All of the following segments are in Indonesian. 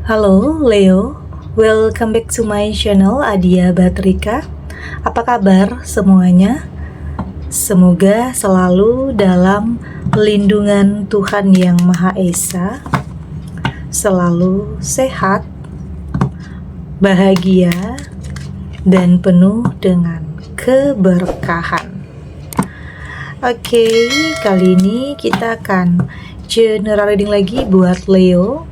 Halo Leo, welcome back to my channel Adia Batrika. Apa kabar semuanya? Semoga selalu dalam lindungan Tuhan Yang Maha Esa, selalu sehat, bahagia, dan penuh dengan keberkahan. Oke, kali ini kita akan general reading lagi buat Leo.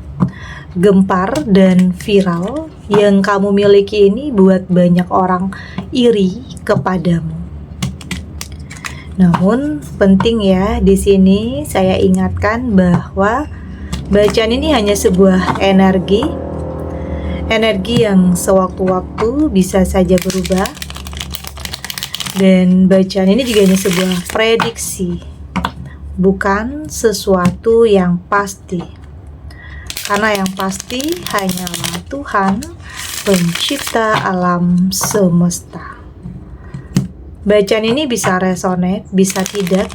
Gempar dan viral yang kamu miliki ini buat banyak orang iri kepadamu. Namun penting ya, di sini saya ingatkan bahwa bacaan ini hanya sebuah energi yang sewaktu-waktu bisa saja berubah, dan bacaan ini juga hanya sebuah prediksi, bukan sesuatu yang pasti. Karena yang pasti hanyalah Tuhan, pencipta alam semesta. Bacaan ini bisa resonate, bisa tidak.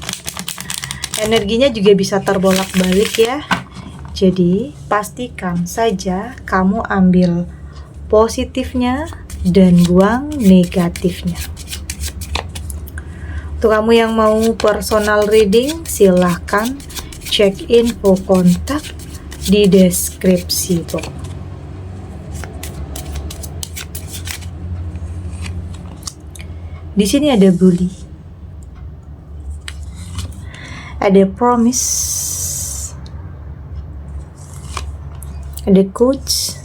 Energinya juga bisa terbolak-balik ya. Jadi, pastikan saja kamu ambil positifnya dan buang negatifnya. Untuk kamu yang mau personal reading, silahkan cek info kontak di deskripsi box. Di sini ada bully, ada promise, ada coach,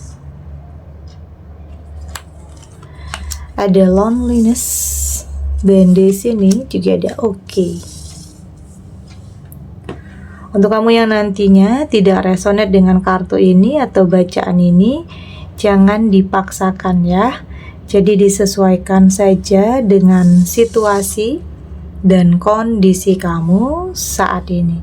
ada loneliness, dan di sini juga ada okay. Untuk kamu yang nantinya tidak resonate dengan kartu ini atau bacaan ini, jangan dipaksakan ya. Jadi disesuaikan saja dengan situasi dan kondisi kamu saat ini.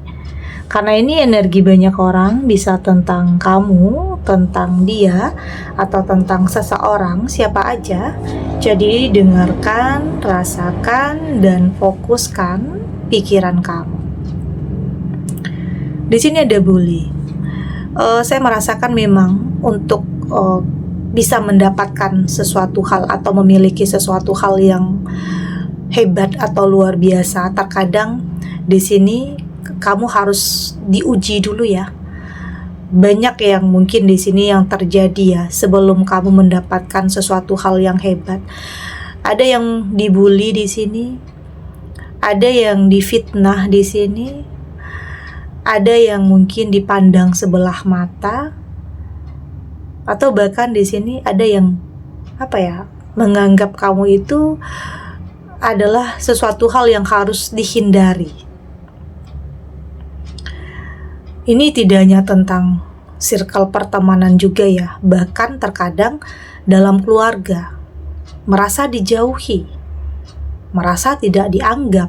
Karena ini energi banyak orang, bisa tentang kamu, tentang dia, atau tentang seseorang, siapa aja. Jadi dengarkan, rasakan, dan fokuskan pikiran kamu. Di sini ada bully. Saya merasakan memang untuk bisa mendapatkan sesuatu hal atau memiliki sesuatu hal yang hebat atau luar biasa, terkadang di sini kamu harus diuji dulu ya. Banyak yang mungkin di sini yang terjadi ya sebelum kamu mendapatkan sesuatu hal yang hebat. Ada yang dibully di sini, ada yang difitnah di sini. Ada yang mungkin dipandang sebelah mata, atau bahkan di sini ada yang menganggap kamu itu adalah sesuatu hal yang harus dihindari. Ini tidak hanya tentang circle pertemanan juga ya, bahkan terkadang dalam keluarga merasa dijauhi, merasa tidak dianggap.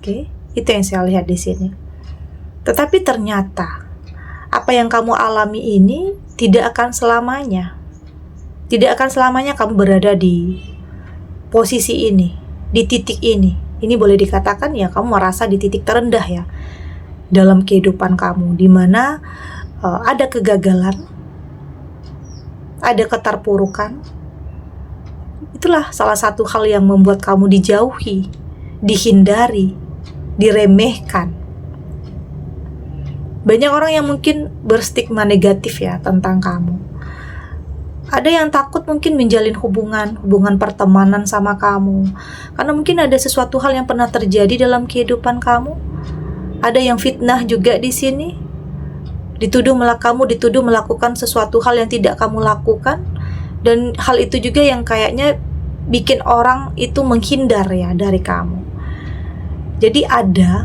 Oke. Itu yang saya lihat di sini. Tetapi ternyata apa yang kamu alami ini tidak akan selamanya. Tidak akan selamanya kamu berada di posisi ini, di titik ini. Ini boleh dikatakan ya kamu merasa di titik terendah ya dalam kehidupan kamu, di mana ada kegagalan, ada keterpurukan. Itulah salah satu hal yang membuat kamu dijauhi, dihindari, diremehkan. Banyak orang yang mungkin berstigma negatif ya tentang kamu. Ada yang takut mungkin menjalin hubungan pertemanan sama kamu, karena mungkin ada sesuatu hal yang pernah terjadi dalam kehidupan kamu. Ada yang fitnah juga di sini, dituduh melakukan sesuatu hal yang tidak kamu lakukan, dan hal itu juga yang kayaknya bikin orang itu menghindar ya dari kamu. Jadi ada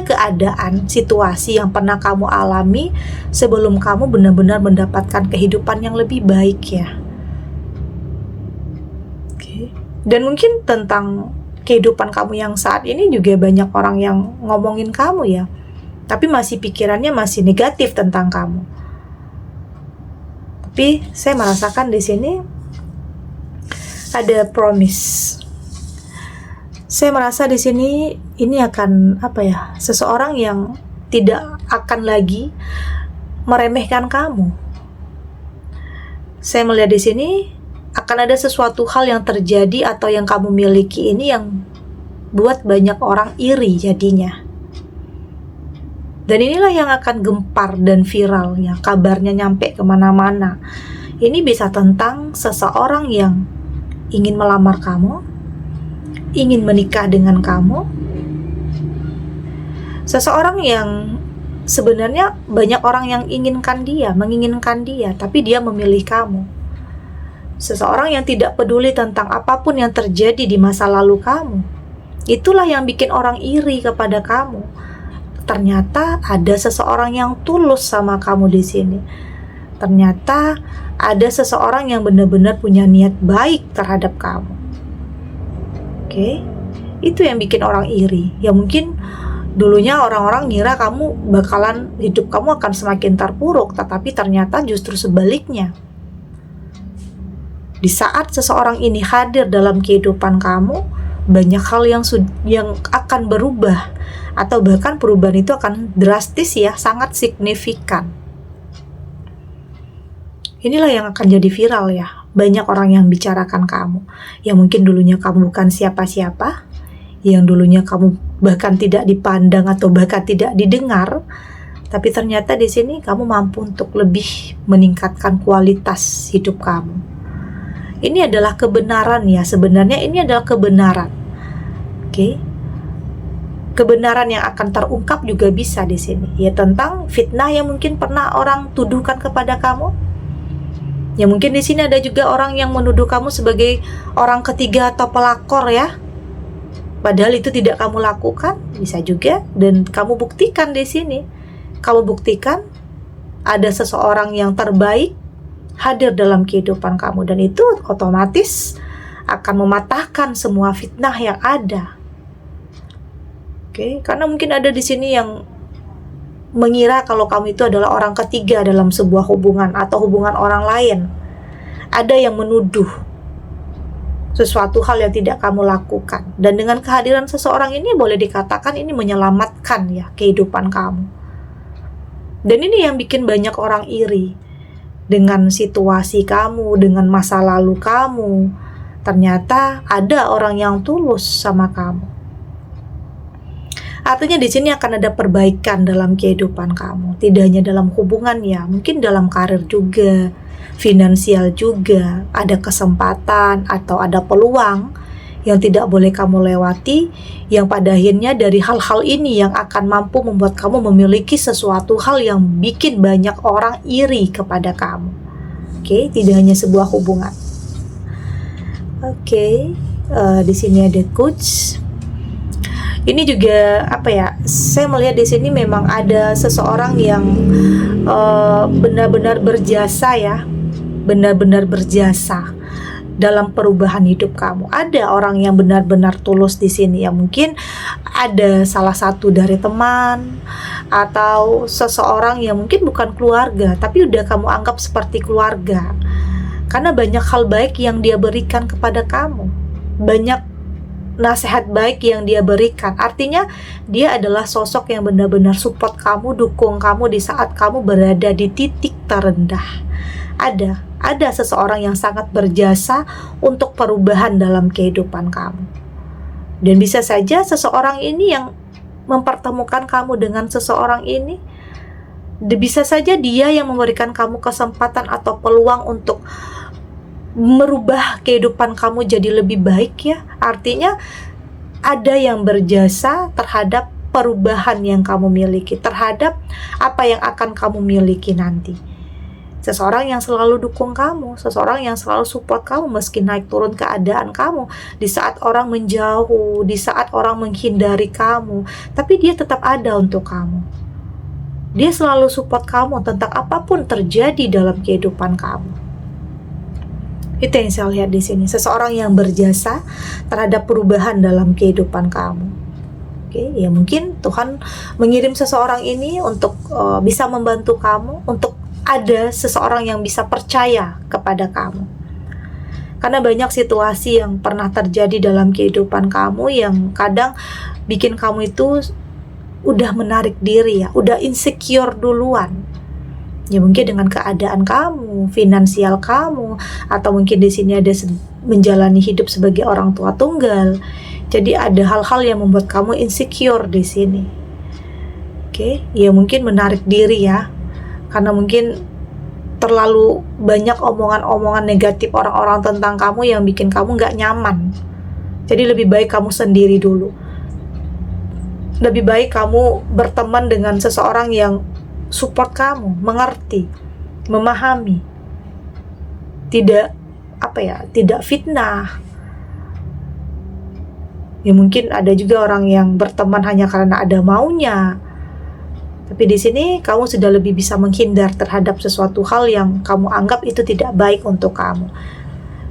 keadaan, situasi yang pernah kamu alami sebelum kamu benar-benar mendapatkan kehidupan yang lebih baik ya. Oke. Dan mungkin tentang kehidupan kamu yang saat ini juga banyak orang yang ngomongin kamu ya, tapi masih pikirannya masih negatif tentang kamu. Tapi saya merasakan di sini ada promise. Saya merasa di sini ini akan seseorang yang tidak akan lagi meremehkan kamu. Saya melihat di sini akan ada sesuatu hal yang terjadi atau yang kamu miliki ini yang buat banyak orang iri jadinya. Dan inilah yang akan gempar dan viral ya, kabarnya nyampe kemana-mana. Ini bisa tentang seseorang yang ingin melamar kamu, ingin menikah dengan kamu. Seseorang yang sebenarnya banyak orang yang menginginkan dia, tapi dia memilih kamu. Seseorang yang tidak peduli tentang apapun yang terjadi di masa lalu kamu. Itulah yang bikin orang iri kepada kamu. Ternyata ada seseorang yang tulus sama kamu di sini. Ternyata ada seseorang yang benar-benar punya niat baik terhadap kamu. Oke, itu yang bikin orang iri. Ya mungkin dulunya orang-orang ngira hidup kamu akan semakin terpuruk, tetapi ternyata justru sebaliknya. Di saat seseorang ini hadir dalam kehidupan kamu, banyak hal yang akan berubah, atau bahkan perubahan itu akan drastis ya, sangat signifikan. Inilah yang akan jadi viral ya. Banyak orang yang bicarakan kamu. Yang mungkin dulunya kamu bukan siapa-siapa, yang dulunya kamu bahkan tidak dipandang atau bahkan tidak didengar, tapi ternyata di sini kamu mampu untuk lebih meningkatkan kualitas hidup kamu. Ini adalah kebenaran ya, sebenarnya ini adalah kebenaran. Oke. Kebenaran yang akan terungkap juga bisa di sini. Ya tentang fitnah yang mungkin pernah orang tuduhkan kepada kamu. Ya mungkin di sini ada juga orang yang menuduh kamu sebagai orang ketiga atau pelakor ya. Padahal itu tidak kamu lakukan, bisa juga, dan kamu buktikan di sini. Kamu buktikan ada seseorang yang terbaik hadir dalam kehidupan kamu, dan itu otomatis akan mematahkan semua fitnah yang ada. Oke, karena mungkin ada di sini yang mengira kalau kamu itu adalah orang ketiga dalam sebuah hubungan atau hubungan orang lain. Ada yang menuduh sesuatu hal yang tidak kamu lakukan, dan dengan kehadiran seseorang ini boleh dikatakan ini menyelamatkan ya kehidupan kamu. Dan ini yang bikin banyak orang iri dengan situasi kamu, dengan masa lalu kamu. Ternyata ada orang yang tulus sama kamu. Artinya di sini akan ada perbaikan dalam kehidupan kamu, tidak hanya dalam hubungan ya, mungkin dalam karir juga, finansial juga, ada kesempatan atau ada peluang yang tidak boleh kamu lewati, yang pada akhirnya dari hal-hal ini yang akan mampu membuat kamu memiliki sesuatu hal yang bikin banyak orang iri kepada kamu. Oke, tidak hanya sebuah hubungan. Oke, di sini ada coach. Ini juga saya melihat di sini memang ada seseorang yang benar-benar berjasa ya, benar-benar berjasa dalam perubahan hidup kamu. Ada orang yang benar-benar tulus di sini ya, mungkin ada salah satu dari teman atau seseorang yang mungkin bukan keluarga, tapi udah kamu anggap seperti keluarga. Karena banyak hal baik yang dia berikan kepada kamu, banyak nasihat baik yang dia berikan. Artinya dia adalah sosok yang benar-benar support kamu, dukung kamu di saat kamu berada di titik terendah. Ada seseorang yang sangat berjasa untuk perubahan dalam kehidupan kamu. Dan bisa saja seseorang ini yang mempertemukan kamu dengan seseorang ini. Bisa saja dia yang memberikan kamu kesempatan atau peluang untuk merubah kehidupan kamu jadi lebih baik ya. Artinya ada yang berjasa terhadap perubahan yang kamu miliki, terhadap apa yang akan kamu miliki nanti. Seseorang yang selalu dukung kamu, seseorang yang selalu support kamu meski naik turun keadaan kamu, di saat orang menjauh, di saat orang menghindari kamu, tapi dia tetap ada untuk kamu. Dia selalu support kamu tentang apapun terjadi dalam kehidupan kamu. Itu yang saya lihat di sini, seseorang yang berjasa terhadap perubahan dalam kehidupan kamu. Oke, ya mungkin Tuhan mengirim seseorang ini untuk bisa membantu kamu, untuk ada seseorang yang bisa percaya kepada kamu. Karena banyak situasi yang pernah terjadi dalam kehidupan kamu yang kadang bikin kamu itu udah menarik diri ya, udah insecure duluan. Ya mungkin dengan keadaan kamu, finansial kamu, atau mungkin di sini ada menjalani hidup sebagai orang tua tunggal. Jadi ada hal-hal yang membuat kamu insecure di sini. Oke, ya mungkin menarik diri ya, karena mungkin terlalu banyak omongan-omongan negatif orang-orang tentang kamu yang bikin kamu nggak nyaman. Jadi lebih baik kamu sendiri dulu. Lebih baik kamu berteman dengan seseorang yang support kamu, mengerti, memahami, tidak tidak fitnah. Ya mungkin ada juga orang yang berteman hanya karena ada maunya. Tapi di sini kamu sudah lebih bisa menghindar terhadap sesuatu hal yang kamu anggap itu tidak baik untuk kamu.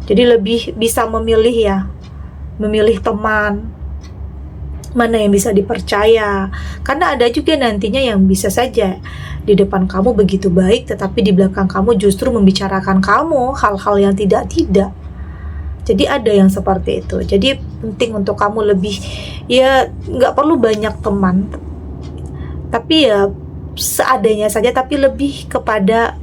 Jadi lebih bisa memilih teman mana yang bisa dipercaya, karena ada juga nantinya yang bisa saja di depan kamu begitu baik, tetapi di belakang kamu justru membicarakan kamu hal-hal yang tidak. Jadi ada yang seperti itu. Jadi penting untuk kamu lebih, ya nggak perlu banyak teman, tapi ya seadanya saja, tapi lebih kepada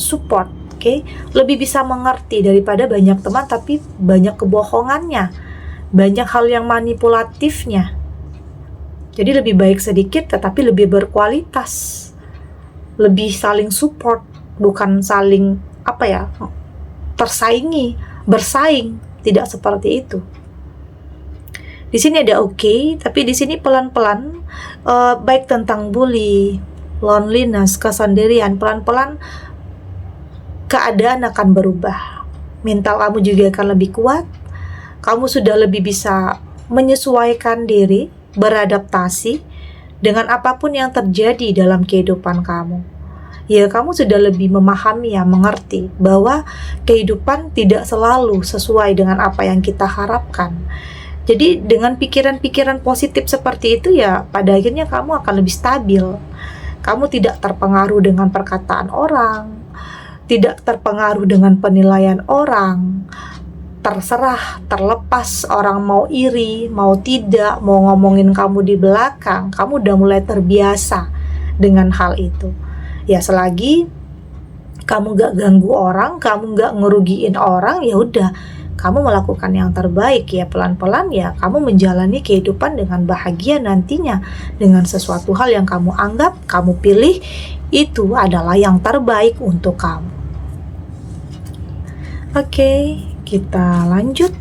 support. Oke? Lebih bisa mengerti daripada banyak teman tapi banyak kebohongannya, banyak hal yang manipulatifnya. Jadi lebih baik sedikit tetapi lebih berkualitas, lebih saling support, bukan saling tersaingi, bersaing. Tidak seperti itu. Di sini ada tapi di sini pelan-pelan, baik tentang bully, loneliness, kesendirian, pelan-pelan keadaan akan berubah. Mental kamu juga akan lebih kuat. Kamu sudah lebih bisa menyesuaikan diri, beradaptasi dengan apapun yang terjadi dalam kehidupan kamu. Ya, kamu sudah lebih memahami, mengerti bahwa kehidupan tidak selalu sesuai dengan apa yang kita harapkan. Jadi dengan pikiran-pikiran positif seperti itu, ya pada akhirnya kamu akan lebih stabil. Kamu tidak terpengaruh dengan perkataan orang, tidak terpengaruh dengan penilaian orang. Terserah, terlepas orang mau iri, mau tidak, mau ngomongin kamu di belakang, kamu udah mulai terbiasa dengan hal itu. Ya selagi kamu gak ganggu orang, kamu gak ngerugiin orang, ya udah, kamu melakukan yang terbaik. Ya pelan-pelan ya kamu menjalani kehidupan dengan bahagia nantinya, dengan sesuatu hal yang kamu anggap, kamu pilih itu adalah yang terbaik untuk kamu. Oke, kita lanjut.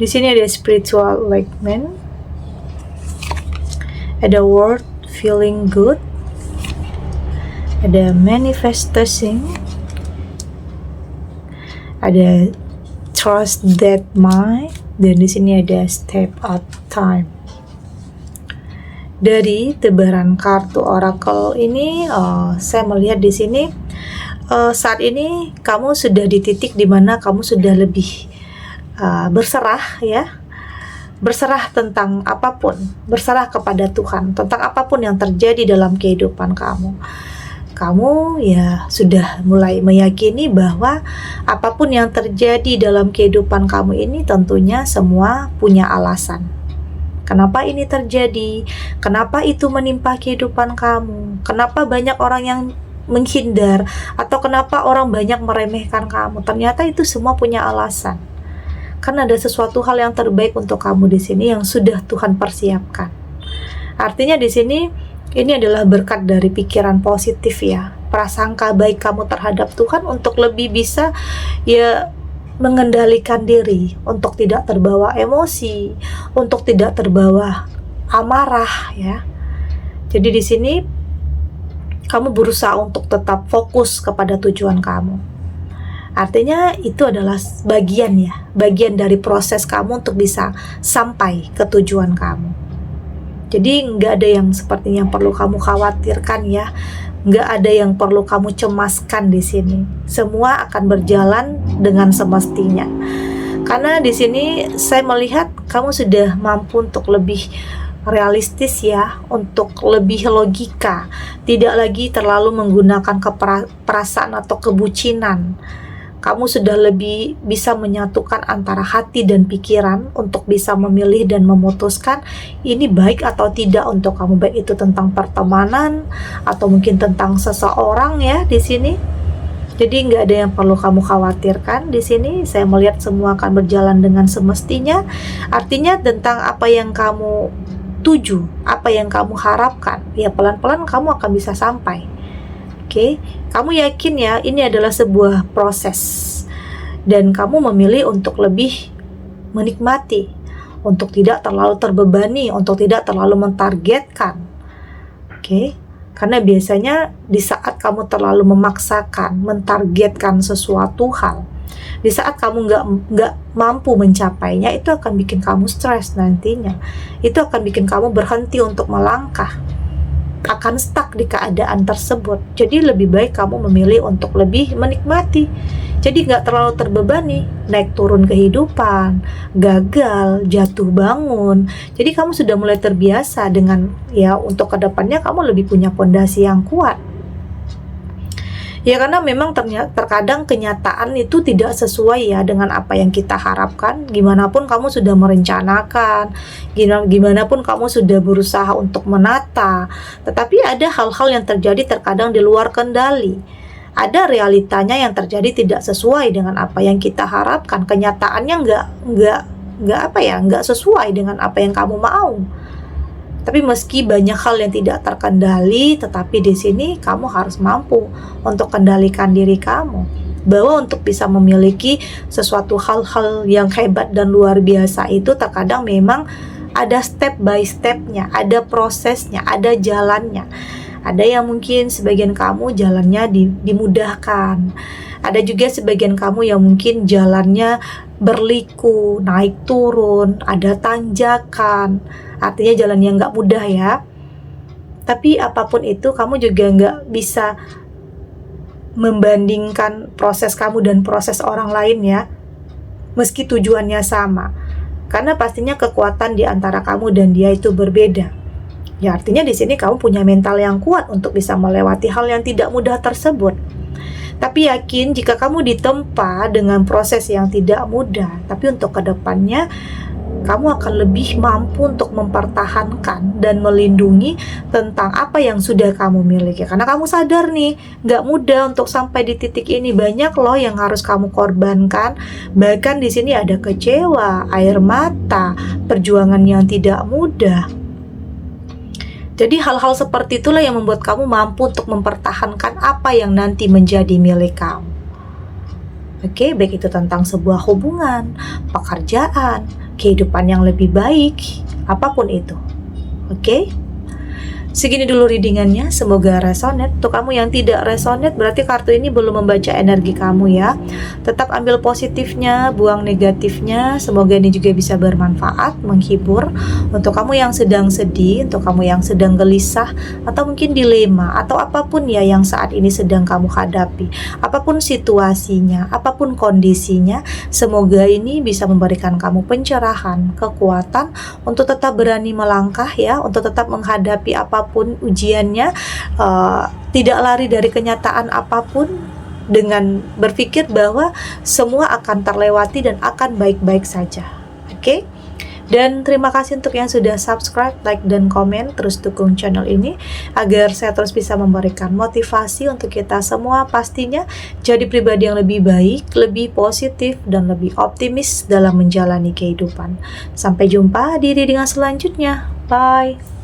Di sini ada spiritual awakening, ada word feeling good, ada manifesting, ada trust that mind, dan di sini ada step out time. Dari tebaran kartu oracle ini, saya melihat di sini saat ini kamu sudah di titik di mana kamu sudah lebih berserah, berserah tentang apapun, berserah kepada Tuhan tentang apapun yang terjadi dalam kehidupan kamu. Kamu ya sudah mulai meyakini bahwa apapun yang terjadi dalam kehidupan kamu ini tentunya semua punya alasan. Kenapa ini terjadi? Kenapa itu menimpa kehidupan kamu? Kenapa banyak orang yang menghindar? Atau kenapa orang banyak meremehkan kamu? Ternyata itu semua punya alasan. Karena ada sesuatu hal yang terbaik untuk kamu di sini yang sudah Tuhan persiapkan. Artinya di sini ini adalah berkat dari pikiran positif, prasangka baik kamu terhadap Tuhan untuk lebih bisa mengendalikan diri, untuk tidak terbawa emosi, untuk tidak terbawa amarah, Jadi di sini kamu berusaha untuk tetap fokus kepada tujuan kamu. Artinya itu adalah bagian dari proses kamu untuk bisa sampai ke tujuan kamu. Jadi nggak ada yang sepertinya perlu kamu khawatirkan, nggak ada yang perlu kamu cemaskan di sini. Semua akan berjalan dengan semestinya. Karena di sini saya melihat kamu sudah mampu untuk lebih realistis ya, untuk lebih logika, tidak lagi terlalu menggunakan perasaan atau kebucinan. Kamu sudah lebih bisa menyatukan antara hati dan pikiran untuk bisa memilih dan memutuskan ini baik atau tidak untuk kamu, baik itu tentang pertemanan atau mungkin tentang seseorang ya di sini. Jadi nggak ada yang perlu kamu khawatirkan di sini. Saya melihat semua akan berjalan dengan semestinya. Artinya tentang apa yang kamu tuju, apa yang kamu harapkan, ya pelan-pelan kamu akan bisa sampai. Oke, kamu yakin ya ini adalah sebuah proses dan kamu memilih untuk lebih menikmati, untuk tidak terlalu terbebani, untuk tidak terlalu mentargetkan. Oke, karena biasanya di saat kamu terlalu memaksakan, mentargetkan sesuatu hal, di saat kamu nggak mampu mencapainya, itu akan bikin kamu stres nantinya. Itu akan bikin kamu berhenti untuk melangkah, akan stuck di keadaan tersebut. Jadi lebih baik kamu memilih untuk lebih menikmati. Jadi nggak terlalu terbebani, naik turun kehidupan, gagal, jatuh bangun. Jadi kamu sudah mulai terbiasa dengan ya untuk kedepannya kamu lebih punya fondasi yang kuat. Ya karena memang terkadang kenyataan itu tidak sesuai ya dengan apa yang kita harapkan. Gimana pun kamu sudah merencanakan, gimana pun kamu sudah berusaha untuk menata, tetapi ada hal-hal yang terjadi terkadang di luar kendali. Ada realitanya yang terjadi tidak sesuai dengan apa yang kita harapkan. Kenyataannya nggak sesuai dengan apa yang kamu mau. Tapi meski banyak hal yang tidak terkendali, tetapi di sini kamu harus mampu untuk kendalikan diri kamu. Bahwa untuk bisa memiliki sesuatu hal-hal yang hebat dan luar biasa itu terkadang memang ada step by stepnya, ada prosesnya, ada jalannya. Ada yang mungkin sebagian kamu jalannya dimudahkan. Ada juga sebagian kamu yang mungkin jalannya berliku, naik turun, ada tanjakan. Artinya jalan yang gak mudah ya. Tapi apapun itu kamu juga gak bisa membandingkan proses kamu dan proses orang lain ya. Meski tujuannya sama. Karena pastinya kekuatan di antara kamu dan dia itu berbeda. Ya artinya di sini kamu punya mental yang kuat untuk bisa melewati hal yang tidak mudah tersebut. Tapi yakin jika kamu ditempa dengan proses yang tidak mudah, tapi untuk kedepannya kamu akan lebih mampu untuk mempertahankan dan melindungi tentang apa yang sudah kamu miliki. Karena kamu sadar nih, gak mudah untuk sampai di titik ini. Banyak loh yang harus kamu korbankan. Bahkan di sini ada kecewa, air mata, perjuangan yang tidak mudah. Jadi hal-hal seperti itulah yang membuat kamu mampu untuk mempertahankan apa yang nanti menjadi milik kamu. Oke, baik itu tentang sebuah hubungan, pekerjaan, kehidupan yang lebih baik, apapun itu. Oke? Segini dulu readingannya, semoga resonate. Untuk kamu yang tidak resonate, berarti kartu ini belum membaca energi kamu ya. Tetap ambil positifnya, buang negatifnya. Semoga ini juga bisa bermanfaat, menghibur. Untuk kamu yang sedang sedih, untuk kamu yang sedang gelisah, atau mungkin dilema, atau apapun ya yang saat ini sedang kamu hadapi. Apapun situasinya, apapun kondisinya, semoga ini bisa memberikan kamu pencerahan, kekuatan, untuk tetap berani melangkah ya, untuk tetap menghadapi apapun ujiannya, tidak lari dari kenyataan apapun, dengan berpikir bahwa semua akan terlewati dan akan baik-baik saja. Oke? Dan terima kasih untuk yang sudah subscribe, like, dan komen. Terus dukung channel ini agar saya terus bisa memberikan motivasi untuk kita semua pastinya jadi pribadi yang lebih baik, lebih positif, dan lebih optimis dalam menjalani kehidupan. Sampai jumpa di readingan selanjutnya. Bye!